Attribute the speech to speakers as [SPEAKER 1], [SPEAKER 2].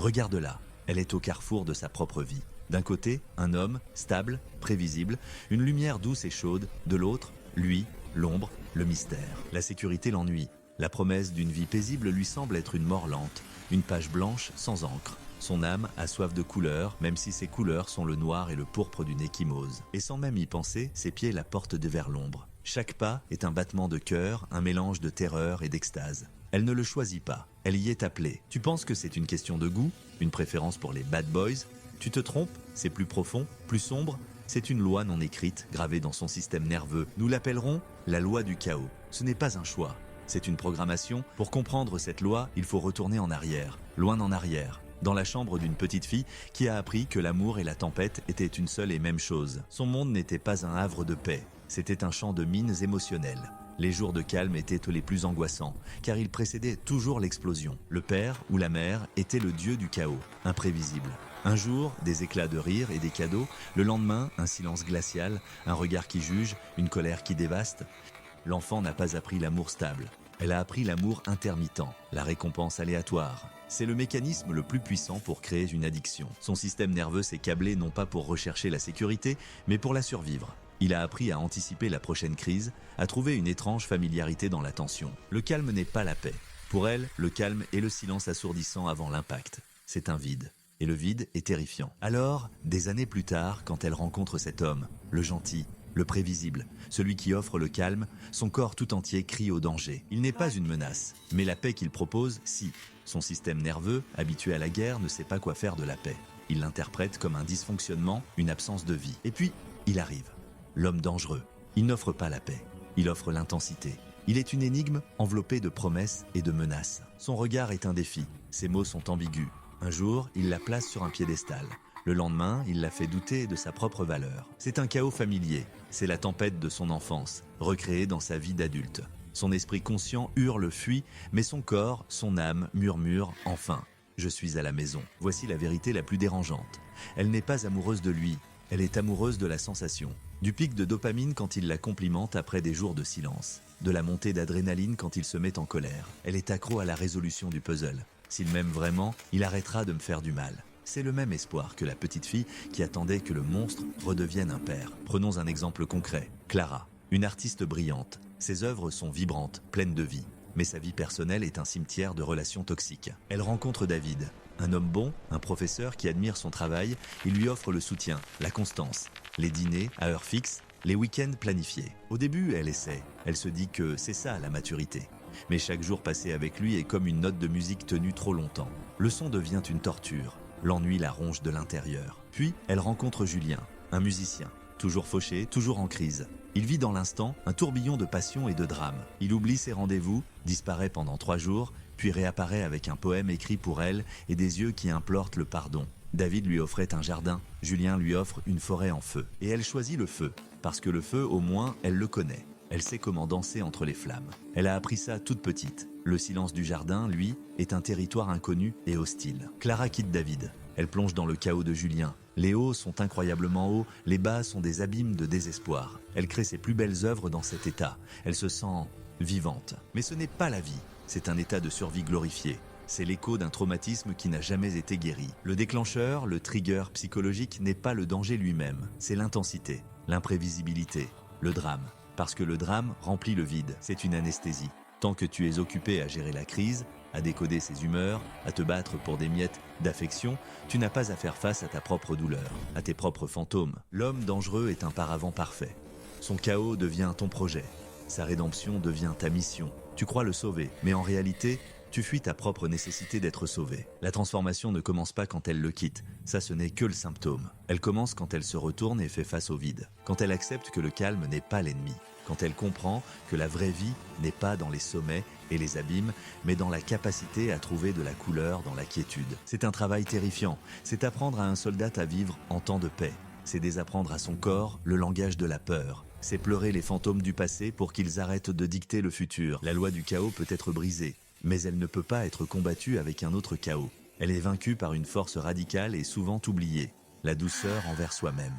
[SPEAKER 1] Regarde-la, elle est au carrefour de sa propre vie. D'un côté, un homme, stable, prévisible, une lumière douce et chaude, de l'autre, lui, l'ombre, le mystère. La sécurité l'ennuie. La promesse d'une vie paisible lui semble être une mort lente, une page blanche sans encre. Son âme a soif de couleurs, même si ses couleurs sont le noir et le pourpre d'une échymose. Et sans même y penser, ses pieds la portent vers l'ombre. Chaque pas est un battement de cœur, un mélange de terreur et d'extase. Elle ne le choisit pas, elle y est appelée. Tu penses que c'est une question de goût, une préférence pour les bad boys? Tu te trompes, c'est plus profond, plus sombre. C'est une loi non écrite, gravée dans son système nerveux. Nous l'appellerons la loi du chaos. Ce n'est pas un choix, c'est une programmation. Pour comprendre cette loi, il faut retourner en arrière, loin en arrière, dans la chambre d'une petite fille qui a appris que l'amour et la tempête étaient une seule et même chose. Son monde n'était pas un havre de paix, c'était un champ de mines émotionnelles. Les jours de calme étaient les plus angoissants, car ils précédaient toujours l'explosion. Le père ou la mère était le dieu du chaos, imprévisible. Un jour, des éclats de rire et des cadeaux. Le lendemain, un silence glacial, un regard qui juge, une colère qui dévaste. L'enfant n'a pas appris l'amour stable. Elle a appris l'amour intermittent, la récompense aléatoire. C'est le mécanisme le plus puissant pour créer une addiction. Son système nerveux s'est câblé non pas pour rechercher la sécurité, mais pour la survivre. Il a appris à anticiper la prochaine crise, à trouver une étrange familiarité dans la tension. Le calme n'est pas la paix. Pour elle, le calme est le silence assourdissant avant l'impact. C'est un vide. Et le vide est terrifiant. Alors, des années plus tard, quand elle rencontre cet homme, le gentil, le prévisible, celui qui offre le calme, son corps tout entier crie au danger. Il n'est pas une menace, mais la paix qu'il propose, si. Son système nerveux, habitué à la guerre, ne sait pas quoi faire de la paix. Il l'interprète comme un dysfonctionnement, une absence de vie. Et puis, il arrive. L'homme dangereux. Il n'offre pas la paix, il offre l'intensité. Il est une énigme enveloppée de promesses et de menaces. Son regard est un défi, ses mots sont ambigus. Un jour, il la place sur un piédestal. Le lendemain, il la fait douter de sa propre valeur. C'est un chaos familier, c'est la tempête de son enfance, recréée dans sa vie d'adulte. Son esprit conscient hurle, fuit, mais son corps, son âme murmure « Enfin, je suis à la maison ». Voici la vérité la plus dérangeante. Elle n'est pas amoureuse de lui, elle est amoureuse de la sensation. Du pic de dopamine quand il la complimente après des jours de silence. De la montée d'adrénaline quand il se met en colère. Elle est accro à la résolution du puzzle. S'il m'aime vraiment, il arrêtera de me faire du mal. C'est le même espoir que la petite fille qui attendait que le monstre redevienne un père. Prenons un exemple concret. Clara, une artiste brillante. Ses œuvres sont vibrantes, pleines de vie. Mais sa vie personnelle est un cimetière de relations toxiques. Elle rencontre David, un homme bon, un professeur qui admire son travail. Il lui offre le soutien, la constance, les dîners à heure fixe, les week-ends planifiés. Au début, elle essaie. Elle se dit que c'est ça la maturité. Mais chaque jour passé avec lui est comme une note de musique tenue trop longtemps. Le son devient une torture. L'ennui la ronge de l'intérieur. Puis, elle rencontre Julien, un musicien. Toujours fauché, toujours en crise. Il vit dans l'instant un tourbillon de passion et de drame. Il oublie ses rendez-vous, disparaît pendant 3 jours, puis réapparaît avec un poème écrit pour elle et des yeux qui implorent le pardon. David lui offrait un jardin, Julien lui offre une forêt en feu. Et elle choisit le feu, parce que le feu, au moins, elle le connaît. Elle sait comment danser entre les flammes. Elle a appris ça toute petite. Le silence du jardin, lui, est un territoire inconnu et hostile. Clara quitte David. Elle plonge dans le chaos de Julien. Les hauts sont incroyablement hauts, les bas sont des abîmes de désespoir. Elle crée ses plus belles œuvres dans cet état. Elle se sent vivante. Mais ce n'est pas la vie, c'est un état de survie glorifié. C'est l'écho d'un traumatisme qui n'a jamais été guéri. Le déclencheur, le trigger psychologique n'est pas le danger lui-même, c'est l'intensité, l'imprévisibilité, le drame. Parce que le drame remplit le vide, c'est une anesthésie. Tant que tu es occupé à gérer la crise, à décoder ses humeurs, à te battre pour des miettes d'affection, tu n'as pas à faire face à ta propre douleur, à tes propres fantômes. L'homme dangereux est un paravent parfait. Son chaos devient ton projet. Sa rédemption devient ta mission. Tu crois le sauver, mais en réalité, tu fuis ta propre nécessité d'être sauvé. La transformation ne commence pas quand elle le quitte. Ça, ce n'est que le symptôme. Elle commence quand elle se retourne et fait face au vide. Quand elle accepte que le calme n'est pas l'ennemi. Quand elle comprend que la vraie vie n'est pas dans les sommets et les abîmes, mais dans la capacité à trouver de la couleur dans la quiétude. C'est un travail terrifiant. C'est apprendre à un soldat à vivre en temps de paix. C'est désapprendre à son corps le langage de la peur. C'est pleurer les fantômes du passé pour qu'ils arrêtent de dicter le futur. La loi du chaos peut être brisée, mais elle ne peut pas être combattue avec un autre chaos. Elle est vaincue par une force radicale et souvent oubliée, la douceur envers soi-même.